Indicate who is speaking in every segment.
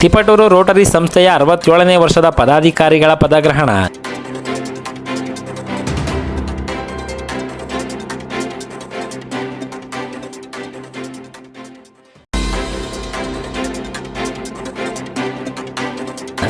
Speaker 1: Tiptur Rotary ಸಂಸ್ಥೆಯ 67ನೇ ವರ್ಷದ ಪದಾಧಿಕಾರಿಗಳ ಪದಗ್ರಹಣ.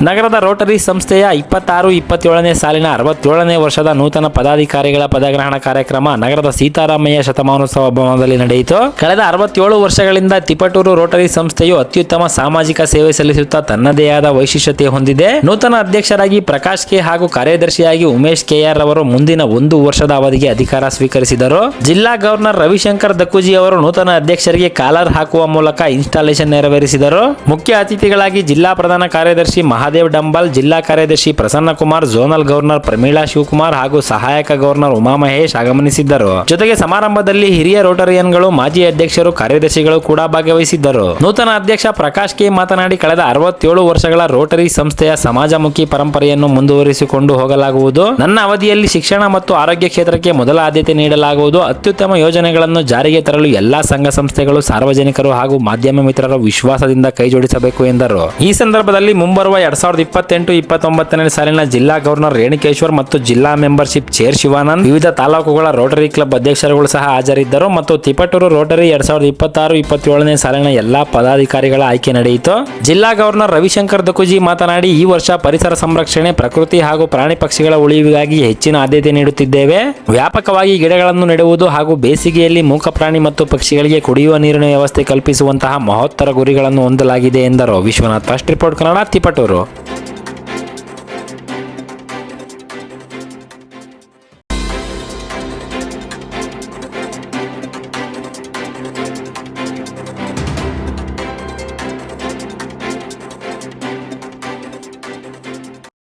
Speaker 1: ನಗರದ ರೋಟರಿ ಸಂಸ್ಥೆಯ 26-27ನೇ ಸಾಲಿನ 67ನೇ ವರ್ಷದ ನೂತನ ಪದಾಧಿಕಾರಿಗಳ ಪದಗ್ರಹಣ ಕಾರ್ಯಕ್ರಮ ನಗರದ ಸೀತಾರಾಮಯ್ಯ ಶತಮಾನೋತ್ಸವ ಭವನದಲ್ಲಿ ನಡೆಯಿತು. ಕಳೆದ 67 ವರ್ಷಗಳಿಂದ ತಿಪಟೂರು ರೋಟರಿ ಸಂಸ್ಥೆಯು ಅತ್ಯುತ್ತಮ ಸಾಮಾಜಿಕ ಸೇವೆ ಸಲ್ಲಿಸುತ್ತಾ ತನ್ನದೇ ಆದ ವೈಶಿಷ್ಟ್ಯತೆ ಹೊಂದಿದೆ. ನೂತನ ಅಧ್ಯಕ್ಷರಾಗಿ ಪ್ರಕಾಶ್ ಕೆ ಹಾಗೂ ಕಾರ್ಯದರ್ಶಿಯಾಗಿ ಉಮೇಶ್ ಕೆಆರ್ ಅವರು ಮುಂದಿನ 1 ವರ್ಷದ ಅವಧಿಗೆ ಅಧಿಕಾರ ಸ್ವೀಕರಿಸಿದರು. ಜಿಲ್ಲಾ ಗವರ್ನರ್ ರವಿಶಂಕರ್ ದಕ್ಕುಜಿ ಅವರು ನೂತನ ಅಧ್ಯಕ್ಷರಿಗೆ ಕಾಲರ್ ಹಾಕುವ ಮೂಲಕ ಇನ್ಸ್ಟಾಲೇಷನ್ ನೆರವೇರಿಸಿದರು. ಮುಖ್ಯ ಅತಿಥಿಗಳಾಗಿ ಜಿಲ್ಲಾ ಪ್ರಧಾನ ಕಾರ್ಯದರ್ಶಿ ಮಹಾದೇವ್ ಡಂಬಾಲ್, ಜಿಲ್ಲಾ ಕಾರ್ಯದರ್ಶಿ ಪ್ರಸನ್ನ ಕುಮಾರ್, ಝೋನಲ್ ಗವರ್ನರ್ ಪ್ರಮೀಳಾ ಶಿವಕುಮಾರ್ ಹಾಗೂ ಸಹಾಯಕ ಗವರ್ನರ್ ಉಮಾ ಮಹೇಶ್ ಆಗಮನಿಸಿದ್ದರು. ಜೊತೆಗೆ ಸಮಾರಂಭದಲ್ಲಿ ಹಿರಿಯ ರೋಟರಿಯನ್ಗಳು, ಮಾಜಿ ಅಧ್ಯಕ್ಷರು, ಕಾರ್ಯದರ್ಶಿಗಳು ಕೂಡ ಭಾಗವಹಿಸಿದ್ದರು. ನೂತನ ಅಧ್ಯಕ್ಷ ಪ್ರಕಾಶ್ ಕೆ ಮಾತನಾಡಿ, ಕಳೆದ 67 ವರ್ಷಗಳ ರೋಟರಿ ಸಂಸ್ಥೆಯ ಸಮಾಜಮುಖಿ ಪರಂಪರೆಯನ್ನು ಮುಂದುವರಿಸಿಕೊಂಡು ಹೋಗಲಾಗುವುದು. ನನ್ನ ಅವಧಿಯಲ್ಲಿ ಶಿಕ್ಷಣ ಮತ್ತು ಆರೋಗ್ಯ ಕ್ಷೇತ್ರಕ್ಕೆ ಮೊದಲ ಆದ್ಯತೆ ನೀಡಲಾಗುವುದು. ಅತ್ಯುತ್ತಮ ಯೋಜನೆಗಳನ್ನು ಜಾರಿಗೆ ತರಲು ಎಲ್ಲಾ ಸಂಘ ಸಂಸ್ಥೆಗಳು, ಸಾರ್ವಜನಿಕರು ಹಾಗೂ ಮಾಧ್ಯಮ ಮಿತ್ರರ ವಿಶ್ವಾಸದಿಂದ ಕೈಜೋಡಿಸಬೇಕು ಎಂದರು. ಈ ಸಂದರ್ಭದಲ್ಲಿ ಮುಂಬರುವ 2028-29ನೇ ಸಾಲಿನ ಜಿಲ್ಲಾ ಗವರ್ನರ್ ರೇಣುಕೇಶ್ವರ್ ಮತ್ತು ಜಿಲ್ಲಾ ಮೆಂಬರ್ಶಿಪ್ ಚೇರ್ ಶಿವಾನಂದ್, ವಿವಿಧ ತಾಲೂಕುಗಳ ರೋಟರಿ ಕ್ಲಬ್ ಅಧ್ಯಕ್ಷರುಗಳು ಸಹ ಹಾಜರಿದ್ದರು ಮತ್ತು ತಿಪಟೂರು ರೋಟರಿ 2026-27ನೇ ಸಾಲಿನ ಎಲ್ಲಾ ಪದಾಧಿಕಾರಿಗಳ ಆಯ್ಕೆ ನಡೆಯಿತು. ಜಿಲ್ಲಾ ಗವರ್ನರ್ ರವಿಶಂಕರ್ ದಕ್ಕುಜಿ ಮಾತನಾಡಿ, ಈ ವರ್ಷ ಪರಿಸರ ಸಂರಕ್ಷಣೆ, ಪ್ರಕೃತಿ ಹಾಗೂ ಪ್ರಾಣಿ ಪಕ್ಷಿಗಳ ಉಳಿವಿಗಾಗಿ ಹೆಚ್ಚಿನ ಆದ್ಯತೆ ನೀಡುತ್ತಿದ್ದೇವೆ. ವ್ಯಾಪಕವಾಗಿ ಗಿಡಗಳನ್ನು ನೆಡುವುದು ಹಾಗೂ ಬೇಸಿಗೆಯಲ್ಲಿ ಮೂಕ ಪ್ರಾಣಿ ಮತ್ತು ಪಕ್ಷಿಗಳಿಗೆ ಕುಡಿಯುವ ನೀರಿನ ವ್ಯವಸ್ಥೆ ಕಲ್ಪಿಸುವಂತಹ ಮಹತ್ತರ ಗುರಿಗಳನ್ನು ಹೊಂದಲಾಗಿದೆ ಎಂದರು. Vishwanath, first report Kannada, Tiptur.